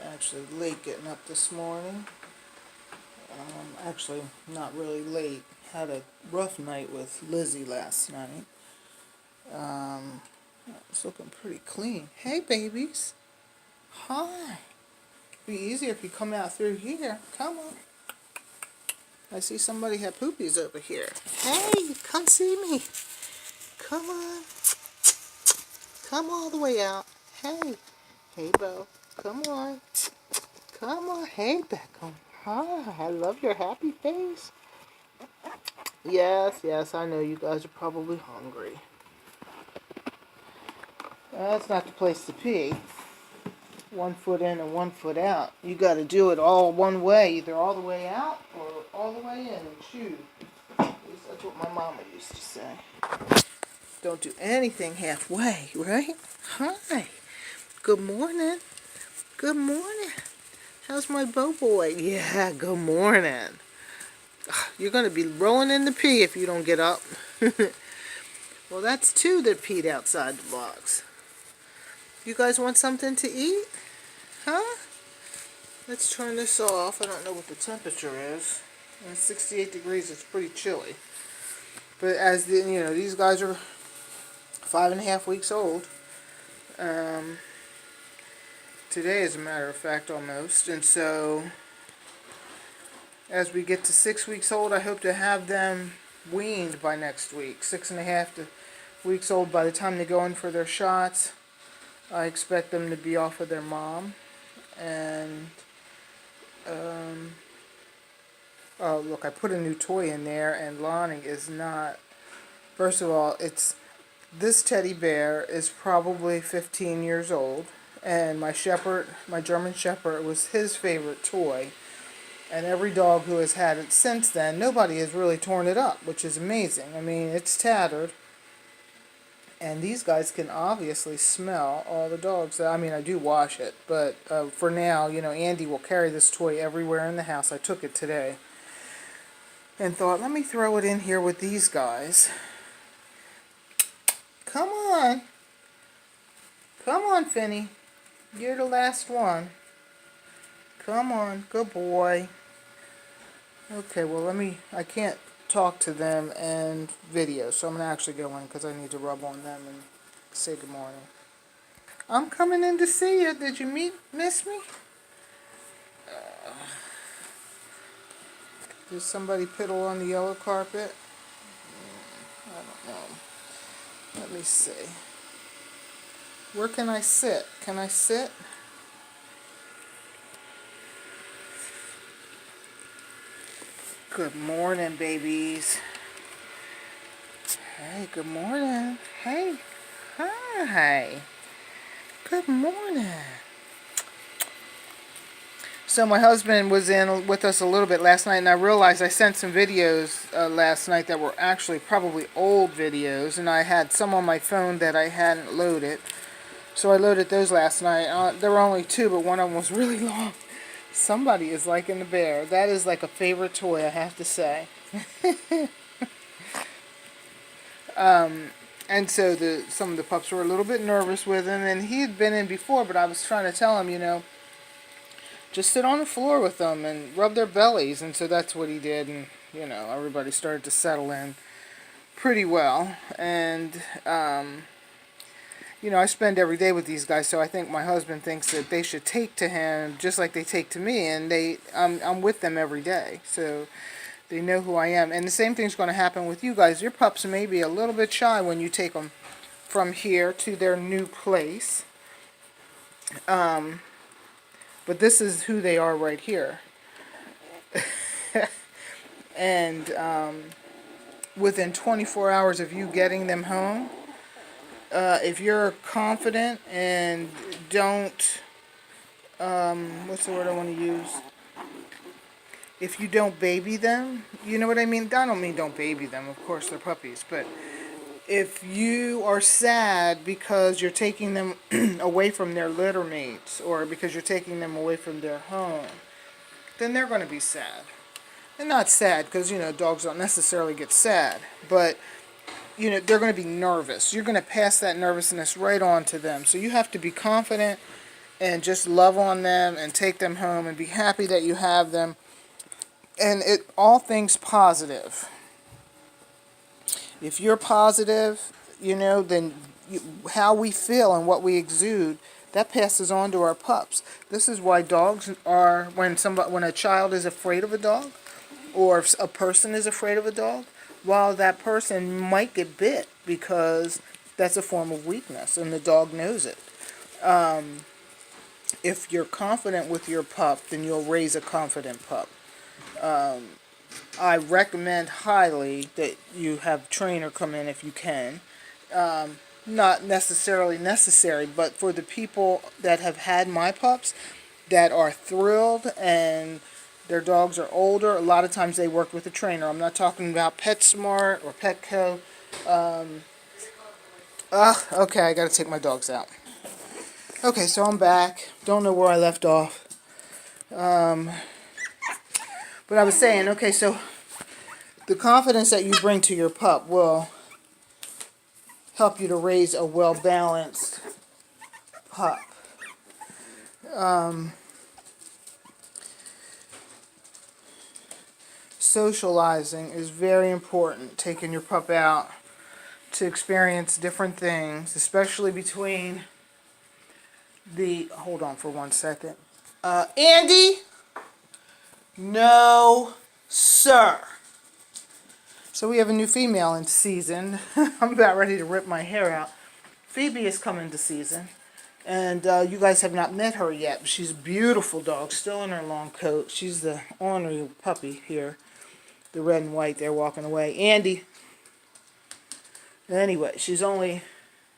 actually late getting up this morning. Actually, not really late. Had a rough night with Lizzie last night. It's looking pretty clean. Hey, babies. Hi. Be easier if you come out through here. Come on. I see somebody had poopies over here. Hey, come see me. Come on. Come all the way out. Hey. Hey, Bo. Come on. Come on. Hey, Beckham. Hi. I love your happy face. Yes, I know you guys are probably hungry. That's not the place to pee. 1 foot in and 1 foot out. You got to do it all one way, either all the way out or all the way in and choose. At least that's what my mama used to say. Don't do anything halfway, right? Hi. Good morning. Good morning. How's my bow boy? Yeah, good morning. You're going to be rolling in the pee if you don't get up. Well, that's two that peed outside the box. You guys want something to eat? Huh? Let's turn this off. I don't know what the temperature is. It's 68 degrees. It's pretty chilly. But as these guys are 5.5 weeks old. Today, as a matter of fact, almost. And so, as we get to 6 weeks old, I hope to have them weaned by next week. 6.5 weeks old by the time they go in for their shots. I expect them to be off of their mom. And, oh, look, I put a new toy in there, and Lonnie is not... First of all, this teddy bear is probably 15 years old. And my German Shepherd, was his favorite toy. And every dog who has had it since then, nobody has really torn it up, which is amazing. I mean, it's tattered. And these guys can obviously smell all the dogs. I mean, I do wash it, but for now, Andy will carry this toy everywhere in the house. I took it today and thought, let me throw it in here with these guys. Come on. Come on, Finny. You're the last one. Come on, good boy. Okay, well, I can't talk to them and video, so I'm going to actually go in because I need to rub on them and say good morning. I'm coming in to see you. Did you miss me? Did somebody piddle on the yellow carpet? I don't know. Let me see. Where can I sit? Can I sit? Good morning, babies. Hey, good morning. Hey. Hi. Good morning. So my husband was in with us a little bit last night, and I realized I sent some videos last night that were actually probably old videos, and I had some on my phone that I hadn't loaded. So I loaded those last night. There were only 2, but one of them was really long. Somebody is liking the bear. That is like a favorite toy, I have to say. And so some of the pups were a little bit nervous with him, and he had been in before, but I was trying to tell him, just sit on the floor with them and rub their bellies. And so that's what he did, and, everybody started to settle in pretty well. And, I spend every day with these guys, so I think my husband thinks that they should take to him just like they take to me, and I'm with them every day, so they know who I am. And the same thing's going to happen with you guys. Your pups may be a little bit shy when you take them from here to their new place, but this is who they are right here. And within 24 hours of you getting them home, if you're confident and don't, what's the word I want to use? If you don't baby them, you know what I mean? I don't mean don't baby them, of course they're puppies, but if you are sad because you're taking them away from their litter mates, or because you're taking them away from their home, then they're going to be sad. They're not sad because, dogs don't necessarily get sad, but they're going to be nervous. You're going to pass that nervousness right on to them. So you have to be confident and just love on them and take them home and be happy that you have them. And all things positive. If you're positive, then how we feel and what we exude, that passes on to our pups. This is why dogs are, when a child is afraid of a dog, or if a person is afraid of a dog, while that person might get bit because that's a form of weakness and the dog knows it. If you're confident with your pup, then you'll raise a confident pup. I recommend highly that you have a trainer come in if you can. Not necessarily necessary, but for the people that have had my pups that are thrilled and their dogs are older, a lot of times they work with a trainer. I'm not talking about PetSmart or Petco. Okay, I gotta take my dogs out. Okay, so I'm back. Don't know where I left off. But I was saying, okay, so the confidence that you bring to your pup will help you to raise a well-balanced pup. Socializing is very important. Taking your pup out to experience different things, especially between hold on for 1 second. Andy? No, sir. So we have a new female in season. I'm about ready to rip my hair out. Phoebe is coming to season. And you guys have not met her yet. She's a beautiful dog, still in her long coat. She's the ornery puppy here. The red and white, they're walking away. Andy. Anyway, she's only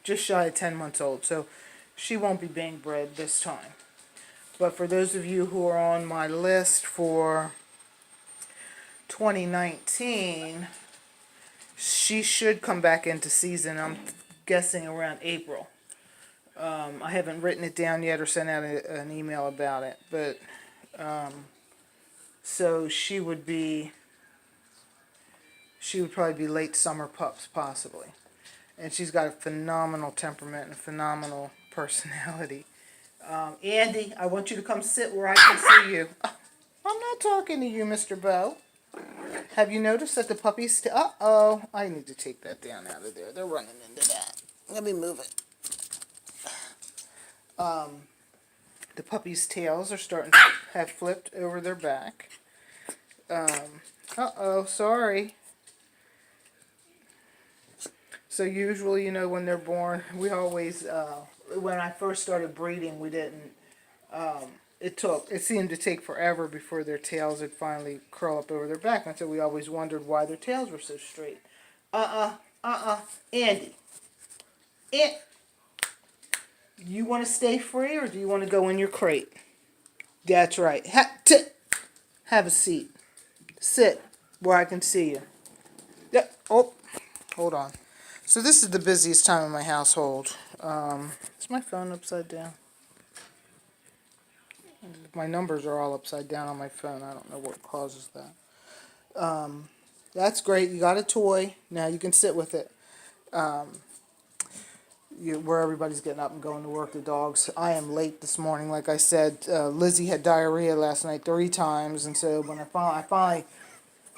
just shy of 10 months old, so she won't be being bred this time. But for those of you who are on my list for 2019, she should come back into season. I'm guessing around April. I haven't written it down yet or sent out an email about it, but so she would probably be late summer pups possibly. And she's got a phenomenal temperament and a phenomenal personality. Andy, I want you to come sit where I can see you. I'm not talking to you, Mr. Bo. Have you noticed that the puppies... Uh-oh. I need to take that down out of there. They're running into that. Let me move it. The puppies' tails are starting to have flipped over their back. Uh-oh. Sorry. So usually, when they're born, we always... when I first started breeding, we didn't... It seemed to take forever before their tails would finally curl up over their back. And so we always wondered why their tails were so straight. Andy. You want to stay free or do you want to go in your crate? That's right. Have a seat. Sit where I can see you. Oh, hold on. So this is the busiest time in my household. Is my phone upside down? My numbers are all upside down on my phone. I don't know what causes that. That's great. You got a toy. Now you can sit with it. Where everybody's getting up and going to work, the dogs. I am late this morning. Like I said, Lizzie had diarrhea last night 3 times. And so when I finally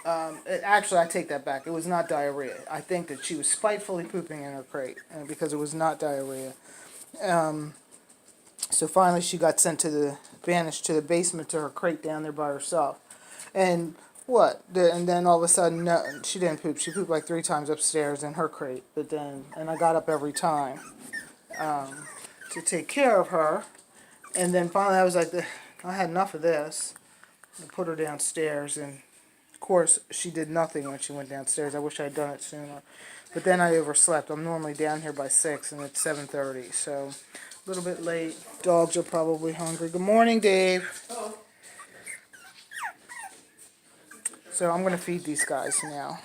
actually, I take that back. It was not diarrhea. I think that she was spitefully pooping in her crate because it was not diarrhea. So finally she got banished to the basement to her crate down there by herself. And and then all of a sudden, no, she didn't poop. She pooped like 3 times upstairs in her crate. And I got up every time to take care of her. And then finally I was like, I had enough of this. I put her downstairs, and of course she did nothing when she went downstairs. I wish I had done it sooner. But then I overslept. I'm normally down here by 6 and it's 7:30, so a little bit late. Dogs are probably hungry. Good morning, Dave. Hello. So I'm going to feed these guys now.